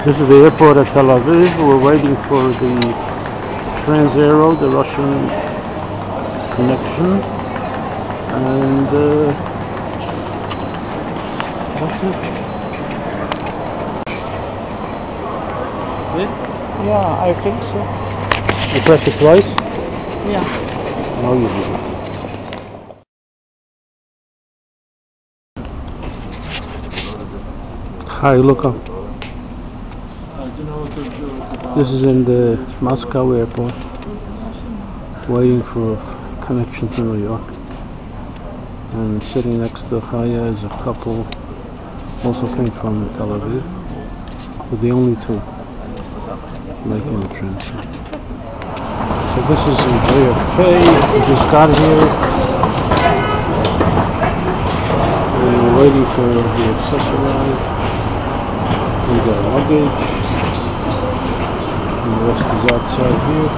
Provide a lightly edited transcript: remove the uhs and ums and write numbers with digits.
This is the airport at Tel Aviv. We're waiting for the Transaero, the Russian connection, and that's it. Yeah, I think so. You press it twice? Yeah. No, you didn't. Hi, Luca. This is in the Moscow airport, waiting for a connection to New York. And sitting next to Chaya is a couple, also came from Tel Aviv. We're the only two making the transfer. So this is in JFK. We just got here. We're waiting for the accessory. We got luggage. And the rest is outside here.